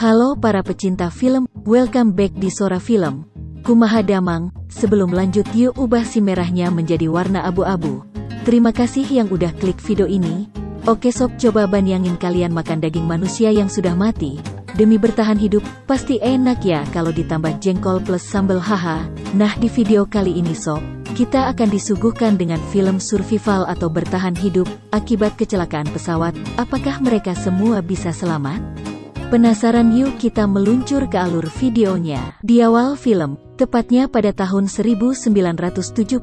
Halo para pecinta film, welcome back di Sora Film. Kumaha damang, sebelum lanjut yuk ubah si merahnya menjadi warna abu-abu. Terima kasih yang udah klik video ini. Oke sok coba bayangin kalian makan daging manusia yang sudah mati. Demi bertahan hidup, pasti enak ya kalau ditambah jengkol plus sambal haha. Nah di video kali ini sob, kita akan disuguhkan dengan film survival atau bertahan hidup akibat kecelakaan pesawat. Apakah mereka semua bisa selamat? Penasaran yuk kita meluncur ke alur videonya. Di awal film, tepatnya pada tahun 1972,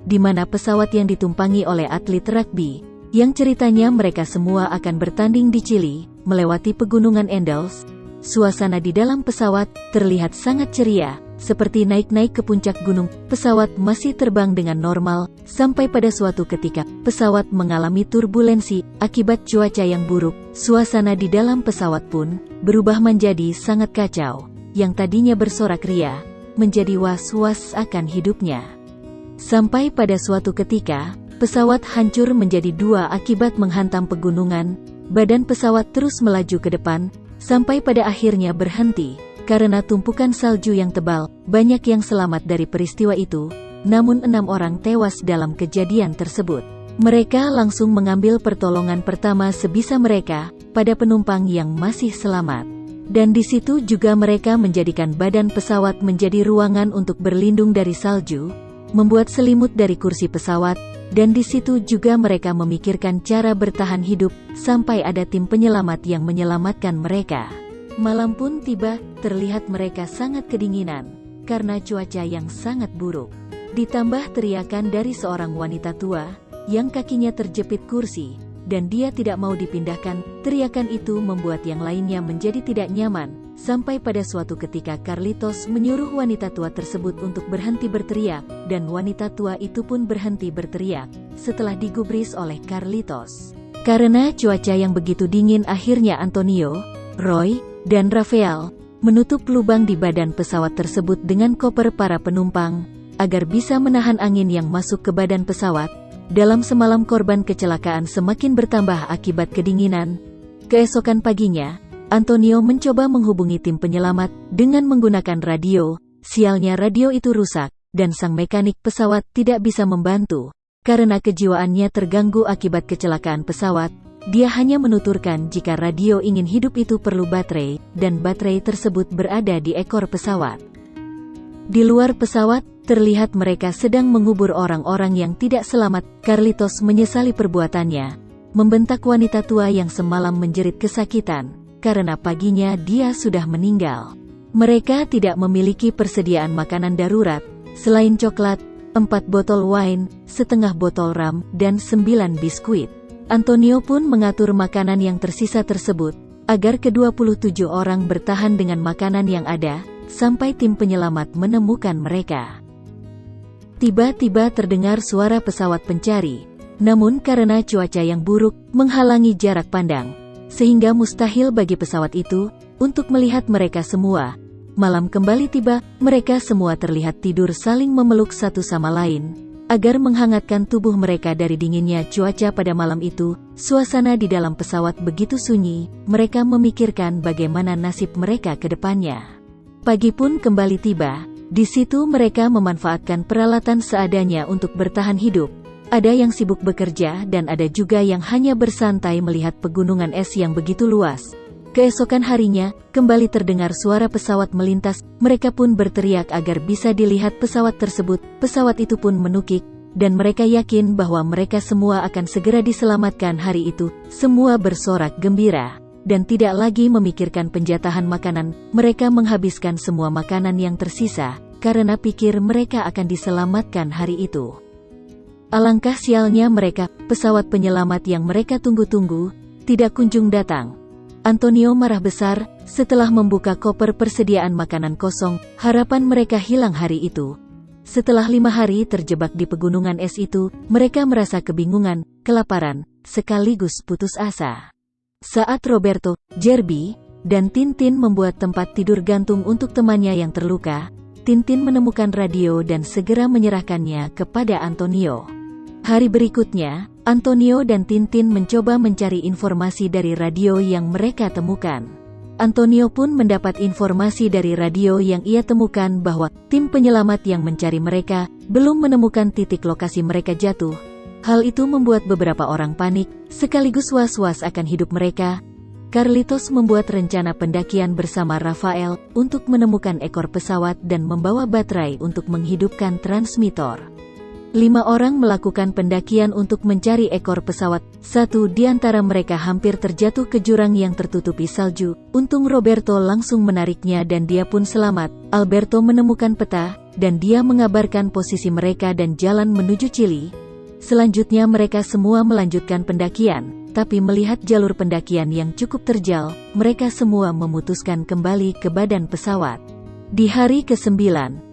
di mana pesawat yang ditumpangi oleh atlet rugby, yang ceritanya mereka semua akan bertanding di Chili, melewati pegunungan Andes. Suasana di dalam pesawat terlihat sangat ceria, seperti naik-naik ke puncak gunung. Pesawat masih terbang dengan normal, sampai pada suatu ketika, pesawat mengalami turbulensi, akibat cuaca yang buruk. Suasana di dalam pesawat pun, berubah menjadi sangat kacau. Yang tadinya bersorak ria, menjadi was-was akan hidupnya. Sampai pada suatu ketika, pesawat hancur menjadi dua akibat menghantam pegunungan. Badan pesawat terus melaju ke depan, sampai pada akhirnya berhenti. Karena tumpukan salju yang tebal, banyak yang selamat dari peristiwa itu, namun 6 orang tewas dalam kejadian tersebut. Mereka langsung mengambil pertolongan pertama sebisa mereka, pada penumpang yang masih selamat. Dan di situ juga mereka menjadikan badan pesawat menjadi ruangan untuk berlindung dari salju, membuat selimut dari kursi pesawat, dan di situ juga mereka memikirkan cara bertahan hidup, sampai ada tim penyelamat yang menyelamatkan mereka. Malam pun tiba, terlihat mereka sangat kedinginan, karena cuaca yang sangat buruk. Ditambah teriakan dari seorang wanita tua, yang kakinya terjepit kursi, dan dia tidak mau dipindahkan. Teriakan itu membuat yang lainnya menjadi tidak nyaman, sampai pada suatu ketika Carlitos menyuruh wanita tua tersebut untuk berhenti berteriak, dan wanita tua itu pun berhenti berteriak, setelah digubris oleh Carlitos. Karena cuaca yang begitu dingin akhirnya Antonio, Roy, dan Rafael menutup lubang di badan pesawat tersebut dengan koper para penumpang, agar bisa menahan angin yang masuk ke badan pesawat. Dalam semalam korban kecelakaan semakin bertambah akibat kedinginan. Keesokan paginya, Antonio mencoba menghubungi tim penyelamat dengan menggunakan radio. Sialnya radio itu rusak, dan sang mekanik pesawat tidak bisa membantu. Karena kejiwaannya terganggu akibat kecelakaan pesawat, dia hanya menuturkan jika radio ingin hidup itu perlu baterai, dan baterai tersebut berada di ekor pesawat. Di luar pesawat, terlihat mereka sedang mengubur orang-orang yang tidak selamat. Carlitos menyesali perbuatannya, membentak wanita tua yang semalam menjerit kesakitan, karena paginya dia sudah meninggal. Mereka tidak memiliki persediaan makanan darurat, selain coklat, 4 botol wine, setengah botol ram, dan 9 biskuit. Antonio pun mengatur makanan yang tersisa tersebut, agar ke-27 orang bertahan dengan makanan yang ada, sampai tim penyelamat menemukan mereka. Tiba-tiba terdengar suara pesawat pencari, namun karena cuaca yang buruk, menghalangi jarak pandang, sehingga mustahil bagi pesawat itu, untuk melihat mereka semua. Malam kembali tiba, mereka semua terlihat tidur saling memeluk satu sama lain, agar menghangatkan tubuh mereka dari dinginnya cuaca pada malam itu. Suasana di dalam pesawat begitu sunyi, mereka memikirkan bagaimana nasib mereka ke depannya. Pagi pun kembali tiba, di situ mereka memanfaatkan peralatan seadanya untuk bertahan hidup. Ada yang sibuk bekerja dan ada juga yang hanya bersantai melihat pegunungan es yang begitu luas. Keesokan harinya, kembali terdengar suara pesawat melintas. Mereka pun berteriak agar bisa dilihat pesawat tersebut. Pesawat itu pun menukik, dan mereka yakin bahwa mereka semua akan segera diselamatkan hari itu. Semua bersorak gembira, dan tidak lagi memikirkan penjatahan makanan. Mereka menghabiskan semua makanan yang tersisa, karena pikir mereka akan diselamatkan hari itu. Alangkah sialnya mereka, pesawat penyelamat yang mereka tunggu-tunggu, tidak kunjung datang. Antonio marah besar, setelah membuka koper persediaan makanan kosong. Harapan mereka hilang hari itu. Setelah 5 hari terjebak di pegunungan es itu, mereka merasa kebingungan, kelaparan, sekaligus putus asa. Saat Roberto, Jerby, dan Tintin membuat tempat tidur gantung untuk temannya yang terluka, Tintin menemukan radio dan segera menyerahkannya kepada Antonio. Hari berikutnya, Antonio dan Tintin mencoba mencari informasi dari radio yang mereka temukan. Antonio pun mendapat informasi dari radio yang ia temukan bahwa tim penyelamat yang mencari mereka belum menemukan titik lokasi mereka jatuh. Hal itu membuat beberapa orang panik, sekaligus was-was akan hidup mereka. Carlitos membuat rencana pendakian bersama Rafael untuk menemukan ekor pesawat dan membawa baterai untuk menghidupkan transmitor. 5 orang melakukan pendakian untuk mencari ekor pesawat. 1 di antara mereka hampir terjatuh ke jurang yang tertutupi salju. Untung Roberto langsung menariknya dan dia pun selamat. Alberto menemukan peta, dan dia mengabarkan posisi mereka dan jalan menuju Chili. Selanjutnya mereka semua melanjutkan pendakian. Tapi melihat jalur pendakian yang cukup terjal, mereka semua memutuskan kembali ke badan pesawat. Di hari ke-9,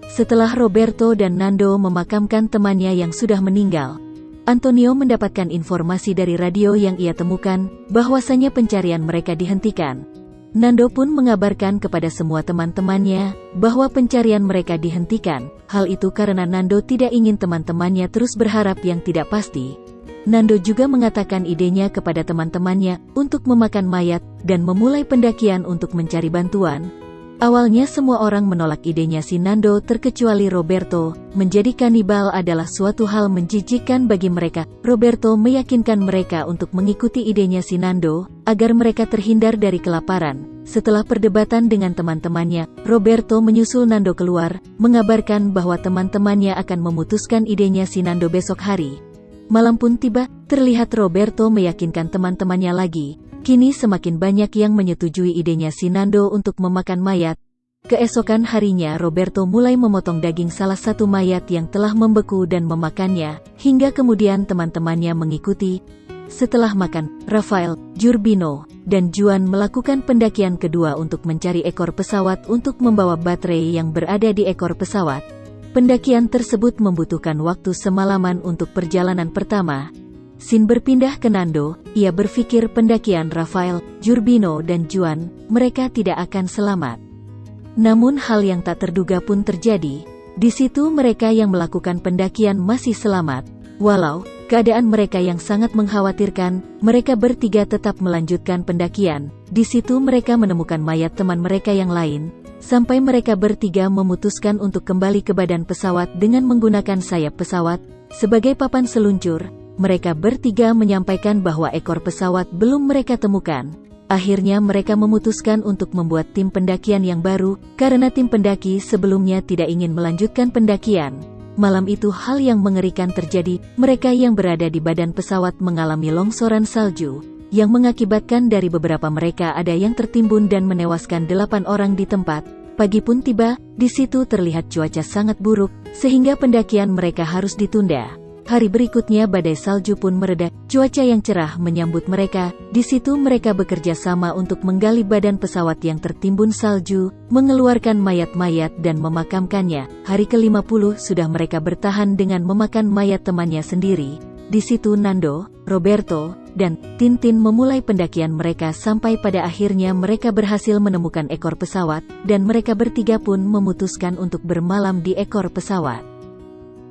setelah Roberto dan Nando memakamkan temannya yang sudah meninggal, Antonio mendapatkan informasi dari radio yang ia temukan, bahwasanya pencarian mereka dihentikan. Nando pun mengabarkan kepada semua teman-temannya, bahwa pencarian mereka dihentikan. Hal itu karena Nando tidak ingin teman-temannya terus berharap yang tidak pasti. Nando juga mengatakan idenya kepada teman-temannya untuk memakan mayat dan memulai pendakian untuk mencari bantuan. Awalnya semua orang menolak idenya si Nando terkecuali Roberto. Menjadi kanibal adalah suatu hal menjijikkan bagi mereka. Roberto meyakinkan mereka untuk mengikuti idenya si Nando agar mereka terhindar dari kelaparan. Setelah perdebatan dengan teman-temannya, Roberto menyusul Nando keluar, mengabarkan bahwa teman-temannya akan memutuskan idenya si Nando besok hari. Malam pun tiba, terlihat Roberto meyakinkan teman-temannya lagi. Kini semakin banyak yang menyetujui idenya si Nando untuk memakan mayat. Keesokan harinya Roberto mulai memotong daging salah satu mayat yang telah membeku dan memakannya, hingga kemudian teman-temannya mengikuti. Setelah makan, Rafael, Jurbino, dan Juan melakukan pendakian kedua untuk mencari ekor pesawat untuk membawa baterai yang berada di ekor pesawat. Pendakian tersebut membutuhkan waktu semalaman untuk perjalanan pertama. Sin berpindah ke Nando, ia berpikir pendakian Rafael, Jurbino dan Juan, mereka tidak akan selamat. Namun hal yang tak terduga pun terjadi. Di situ mereka yang melakukan pendakian masih selamat. Walau keadaan mereka yang sangat mengkhawatirkan, mereka bertiga tetap melanjutkan pendakian. Di situ mereka menemukan mayat teman mereka yang lain. Sampai mereka bertiga memutuskan untuk kembali ke badan pesawat dengan menggunakan sayap pesawat sebagai papan seluncur. Mereka bertiga menyampaikan bahwa ekor pesawat belum mereka temukan. Akhirnya mereka memutuskan untuk membuat tim pendakian yang baru, karena tim pendaki sebelumnya tidak ingin melanjutkan pendakian. Malam itu hal yang mengerikan terjadi. Mereka yang berada di badan pesawat mengalami longsoran salju, yang mengakibatkan dari beberapa mereka ada yang tertimbun dan menewaskan 8 orang di tempat. Pagi pun tiba, di situ terlihat cuaca sangat buruk, sehingga pendakian mereka harus ditunda. Hari berikutnya badai salju pun mereda, cuaca yang cerah menyambut mereka. Di situ mereka bekerja sama untuk menggali badan pesawat yang tertimbun salju, mengeluarkan mayat-mayat dan memakamkannya. Hari ke-50 sudah mereka bertahan dengan memakan mayat temannya sendiri. Di situ Nando, Roberto, dan Tintin memulai pendakian mereka sampai pada akhirnya mereka berhasil menemukan ekor pesawat, dan mereka bertiga pun memutuskan untuk bermalam di ekor pesawat.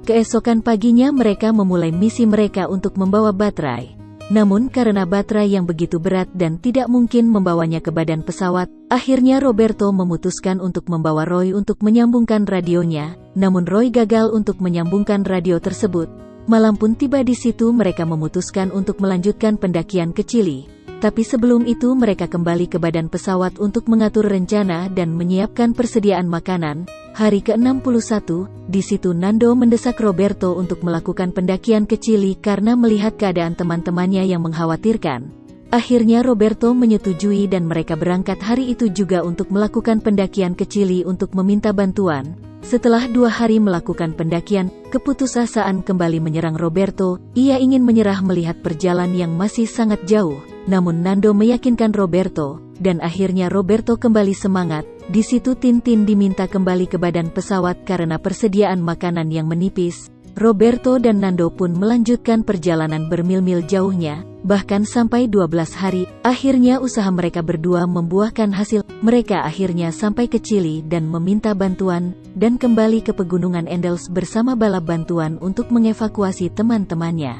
Keesokan paginya mereka memulai misi mereka untuk membawa baterai. Namun karena baterai yang begitu berat dan tidak mungkin membawanya ke badan pesawat, akhirnya Roberto memutuskan untuk membawa Roy untuk menyambungkan radionya. Namun Roy gagal untuk menyambungkan radio tersebut. Malam pun tiba di situ mereka memutuskan untuk melanjutkan pendakian ke Chili. Tapi sebelum itu mereka kembali ke badan pesawat untuk mengatur rencana dan menyiapkan persediaan makanan. Hari ke-61, di situ Nando mendesak Roberto untuk melakukan pendakian ke Chili karena melihat keadaan teman-temannya yang mengkhawatirkan. Akhirnya Roberto menyetujui dan mereka berangkat hari itu juga untuk melakukan pendakian ke Chili untuk meminta bantuan. Setelah 2 hari melakukan pendakian, keputusasaan kembali menyerang Roberto. Ia ingin menyerah melihat perjalanan yang masih sangat jauh. Namun Nando meyakinkan Roberto, dan akhirnya Roberto kembali semangat. Di situ Tintin diminta kembali ke badan pesawat karena persediaan makanan yang menipis. Roberto dan Nando pun melanjutkan perjalanan bermil-mil jauhnya, bahkan sampai 12 hari. Akhirnya usaha mereka berdua membuahkan hasil. Mereka akhirnya sampai ke Chili dan meminta bantuan, dan kembali ke pegunungan Andes bersama bala bantuan untuk mengevakuasi teman-temannya.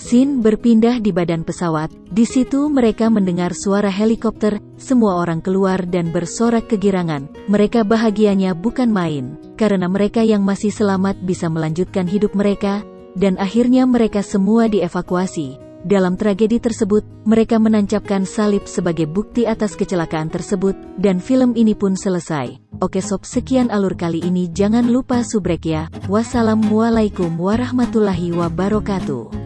Scene berpindah di badan pesawat. Di situ mereka mendengar suara helikopter. Semua orang keluar dan bersorak kegirangan. Mereka bahagianya bukan main, karena mereka yang masih selamat bisa melanjutkan hidup mereka, dan akhirnya mereka semua dievakuasi. Dalam tragedi tersebut, mereka menancapkan salib sebagai bukti atas kecelakaan tersebut, dan film ini pun selesai. Oke sob, sekian alur kali ini, jangan lupa subrek ya. Wassalamualaikum warahmatullahi wabarakatuh.